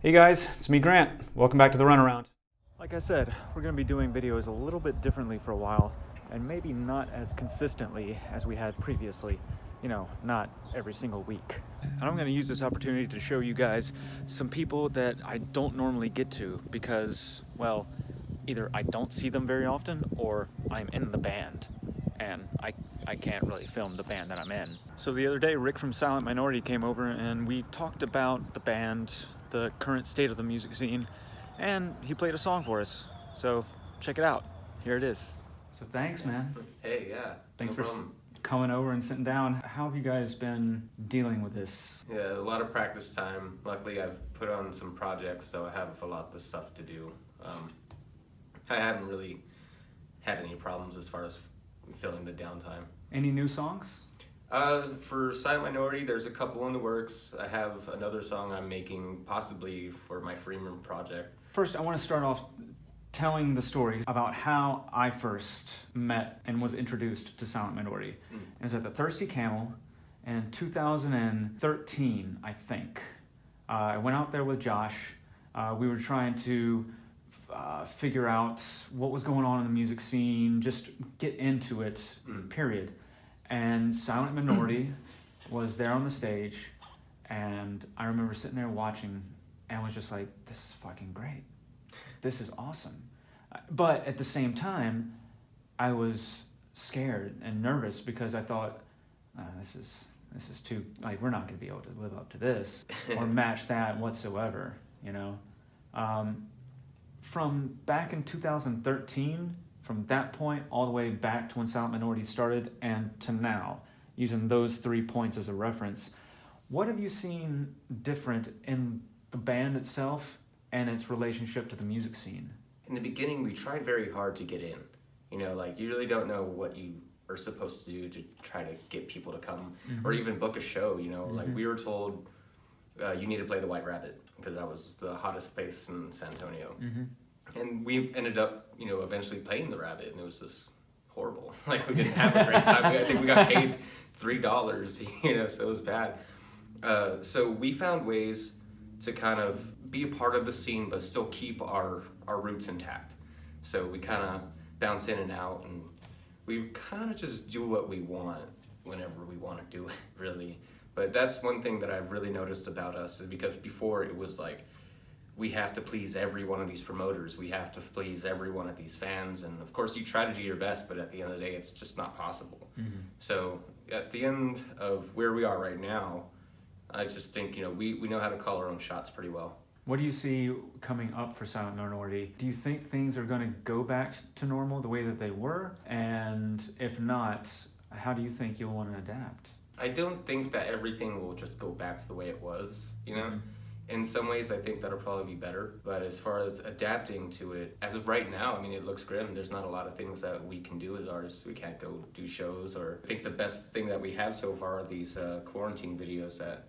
Hey guys, it's me Grant. Welcome back to the Runaround. Like I said, we're going to be doing videos a little bit differently for a while, and maybe not as consistently as we had previously. You know, not every single week. And I'm going to use this opportunity to show you guys some people that I don't normally get to because, well, either I don't see them very often or I'm in the band and I can't really film the band that I'm in. So the other day, Rick from Silent Minority came over and we talked about the band, the current state of the music scene, and he played a song for us. So check it out. Here it is. So thanks, man. Hey, yeah. Thanks no for problem. coming over and sitting down. How have you guys been dealing with this? Yeah, a lot of practice time. Luckily, I've put on some projects, so I have a lot of stuff to do. I haven't really had any problems as far as filling the downtime. Any new songs? For Silent Minority, there's a couple in the works. I have another song I'm making possibly for my Freeman project. First, I want to start off telling the story about how I first met and was introduced to Silent Minority. It was at the Thirsty Camel in 2013, I think. I went out there with Josh. We were trying to figure out what was going on in the music scene, just get into it, period. And Silent Minority was there on the stage, and I remember sitting there watching and was just like, this is fucking great. This is awesome. But at the same time, I was scared and nervous because I thought, this is too, like, we're not going to be able to live up to this or match that whatsoever, you know? From back in 2013, from that point all the way back to when Silent Minority started and to now, using those 3 points as a reference, what have you seen different in the band itself and its relationship to the music scene? In the beginning, we tried very hard to get in. You know, like, you really don't know what you are supposed to do to try to get people to come or even book a show, you know? Like, we were told, you need to play the White Rabbit because that was the hottest place in San Antonio. And we ended up, you know, eventually playing the Rabbit, and it was just horrible. Like, we didn't have a great time. I think we got paid $3, you know, so it was bad. So we found ways to kind of be a part of the scene, but still keep our roots intact. So we kind of bounce in and out, and we kind of just do what we want whenever we want to do it, really. But that's one thing that I've really noticed about us, is because before it was like, we have to please every one of these promoters. We have to please every one of these fans. And of course you try to do your best, but at the end of the day, it's just not possible. So at the end of where we are right now, I just think, you know, we know how to call our own shots pretty well. What do you see coming up for Silent Minority? Do you think things are going to go back to normal the way that they were? And if not, how do you think you'll want to adapt? I don't think that everything will just go back to the way it was, you know? In some ways, I think that'll probably be better. But as far as adapting to it, as of right now, I mean, it looks grim. There's not a lot of things that we can do as artists. We can't go do shows. Or I think the best thing that we have so far are these quarantine videos that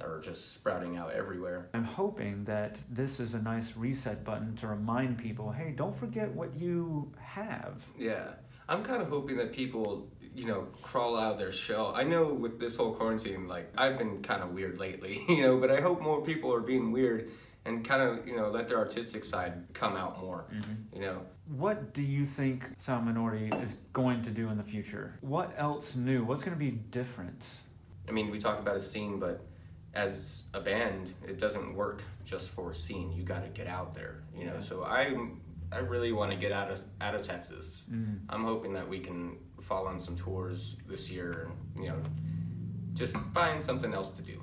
are just sprouting out everywhere. I'm hoping that this is a nice reset button to remind people, hey, don't forget what you have. Yeah. I'm kind of hoping that people, you know, crawl out of their shell. I know with this whole quarantine, like, I've been kind of weird lately, you know, but I hope more people are being weird and kind of, you know, let their artistic side come out more, you know. What do you think Silent Minority is going to do in the future? What else new? What's going to be different? I mean, we talk about a scene, but as a band, it doesn't work just for a scene. You got to get out there, you know. So I really want to get out of Texas. I'm hoping that we can fall on some tours this year and, you know, just find something else to do.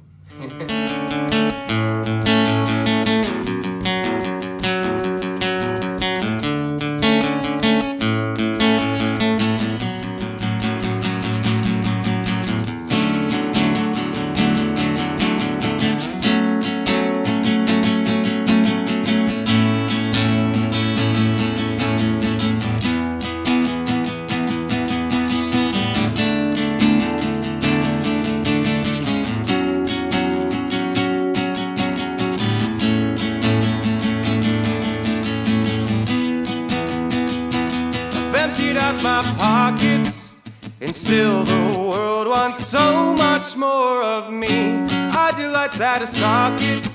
Emptied out my pockets, and still the world wants so much more of me. I do like that a socket,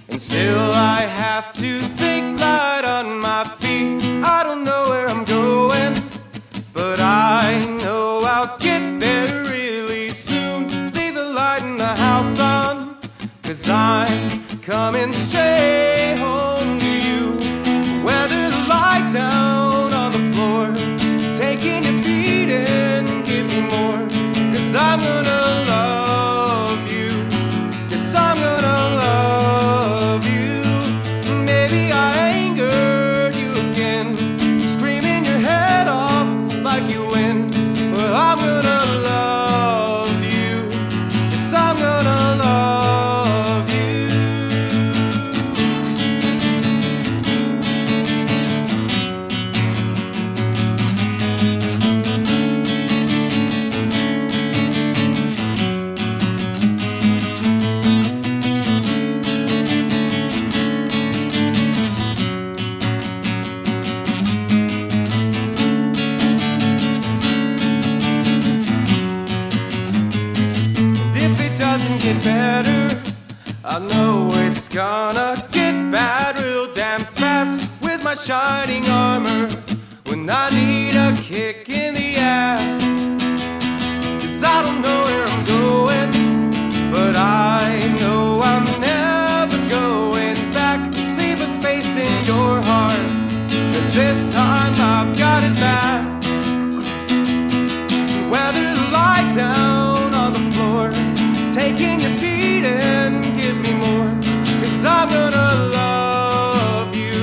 and still Still I have to think light on my feet. I don't know where I'm going, but I know I'll get there really soon. Leave the light in the house on, 'cause I'm coming straight home to you. Weather the light down on the floor, taking your beat and give me more. 'Cause I'm gonna love you. Yes, I'm gonna love you. Maybe I angered you again, screaming your head off like you win. But I'm gonna love you. Yes, I'm gonna love you. If it doesn't get better, I know it's gonna get bad real damn fast. Where's my shining armor when I need a kick in the ass? 'Cause I don't know where I'm going, but I know I'm never going back. Leave a space in your heart, but this time I've got it back. Weather the light down on the floor, taking your beat and give me more. 'Cause I'm gonna love you.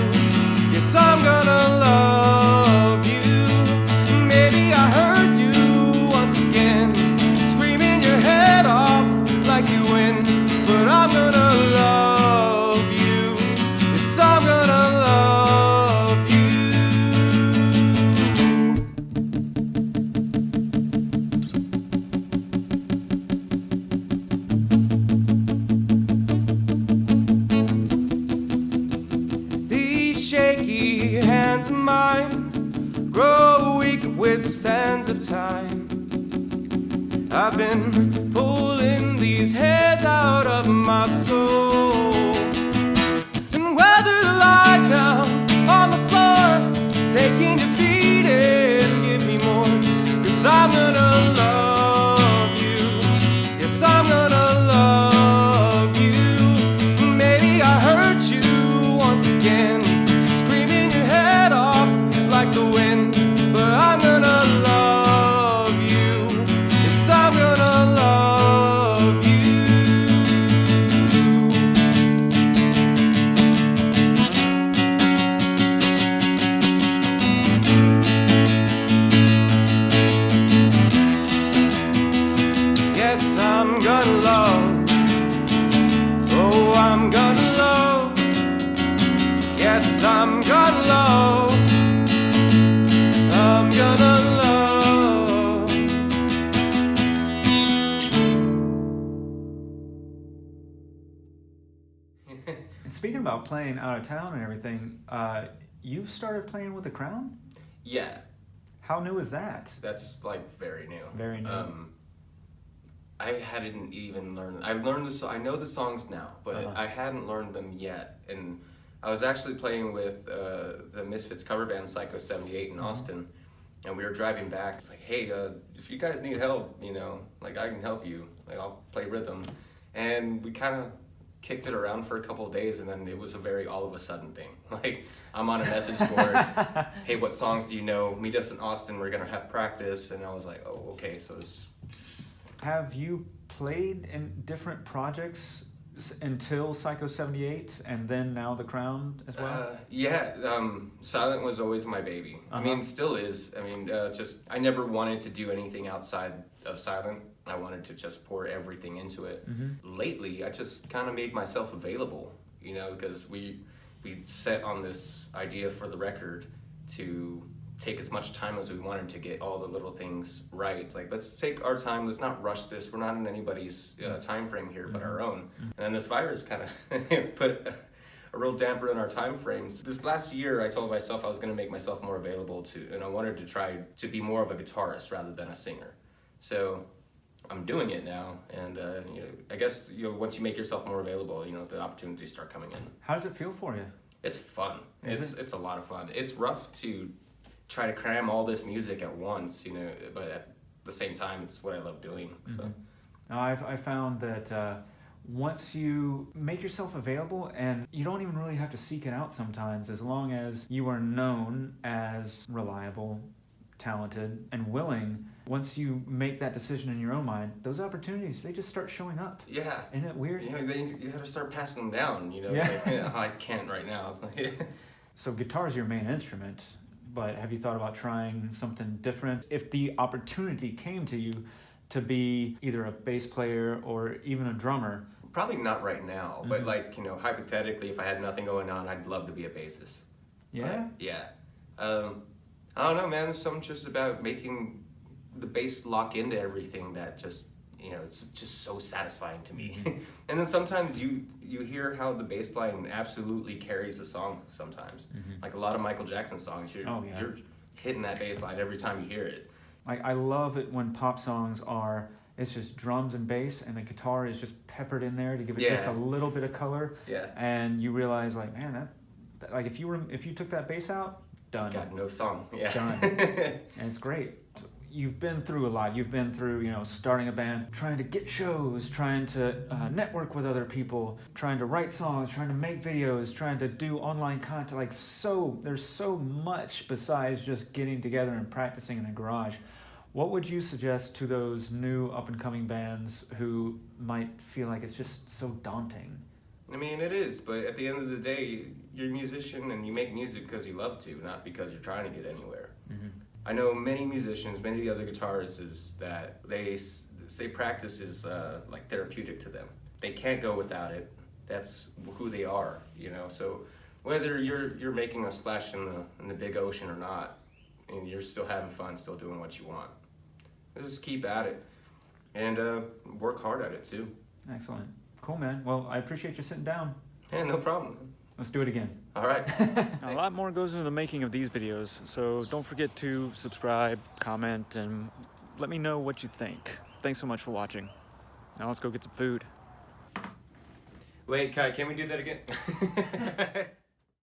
Yes, I'm gonna love you. Maybe I hurt you once again, screaming your head off like you win. But I'm gonna love you. Yes, I'm gonna love you. These shaky hands of mine grow weak with sands of time. I've been pulling these hairs out of my skull. And weather the light down on the floor, taking your beat and give me more. 'Cause I'm gonna love you. Yes, I'm gonna love you. Maybe I hurt you once again, screaming your head off like the wind. But I'm gonna love you. Yes, I'm gonna love you. Yes, I'm gonna love. Oh, I'm gonna love. Yes, I'm gonna love. I'm gonna love. And speaking about playing out of town and everything, you've started playing with the Crown? Yeah, How new is that? that's like very new. Very new. I hadn't even learned. I learned this. I know the songs now, but Uh-huh. I hadn't learned them yet. And I was actually playing with the Misfits cover band Psycho 78 in Austin, and we were driving back. Like, hey, if you guys need help, like I can help you. Like I'll play rhythm, and we kind of kicked it around for a couple of days, and then it was a very all of a sudden thing. Like I'm on a message board. Hey, what songs do you know? Meet us in Austin. We're gonna have practice, and I was like, oh, okay. So it's. Have you played in different projects until Psycho 78 and then now The Crown as well? Silent was always my baby. I Uh-huh. mean, still is. I mean, I never wanted to do anything outside of Silent. I wanted to just pour everything into it. Mm-hmm. Lately, I just kind of made myself available, because we set on this idea for the record to take as much time as we wanted to get all the little things right. It's like, let's take our time, let's not rush this. We're not in anybody's time frame here but our own. And then this virus kind of put a real damper in our time frames. This last year, I told myself I was going to make myself more available and I wanted to try to be more of a guitarist rather than a singer. So I'm doing it now, and you know, I guess, you know, once you make yourself more available, you know, the opportunities start coming in. How does it feel for you? It's fun. Is It's a lot of fun. It's rough to try to cram all this music at once, you know, but at the same time, it's what I love doing. So. Now, I found that once you make yourself available, and you don't even really have to seek it out sometimes, as long as you are known as reliable, talented, and willing, once you make that decision in your own mind, those opportunities, they just start showing up. Yeah. Isn't it weird? You know, then you have to start passing them down, you know. Yeah. Like, you know, I can't right now. So guitar is your main instrument, but have you thought about trying something different? If the opportunity came to you to be either a bass player or even a drummer. Probably not right now, but like, you know, hypothetically, if I had nothing going on, I'd love to be a bassist. Yeah? Yeah. I don't know, man. There's something just about making the bass lock into everything that just, you know, it's just so satisfying to me. And then sometimes you hear how the bass line absolutely carries the song sometimes. Like a lot of Michael Jackson songs, you're hitting that bass line every time you hear it. I love it when pop songs are, it's just drums and bass, and the guitar is just peppered in there to give it just a little bit of color. Yeah. And you realize, like, man, that like if you took that bass out, done. Got no song. Yeah. Done. And it's great. You've been through a lot. You've been through, you know, starting a band, trying to get shows, trying to network with other people, trying to write songs, trying to make videos, trying to do online content. Like, there's so much besides just getting together and practicing in a garage. What would you suggest to those new up-and-coming bands who might feel like it's just so daunting? I mean, it is, but at the end of the day, you're a musician and you make music because you love to, not because you're trying to get anywhere. I know many musicians, many of the other guitarists, is that they say practice is like therapeutic to them. They can't go without it. That's who they are, you know. So whether you're making a splash in the big ocean or not, and you're still having fun, still doing what you want, just keep at it and work hard at it too. Excellent. Cool, man. Well, I appreciate you sitting down. Yeah, no problem. Let's do it again. All right. A lot more goes into the making of these videos, so don't forget to subscribe, comment, and let me know what you think. Thanks so much for watching. Now let's go get some food. Wait, Kai, can we do that again?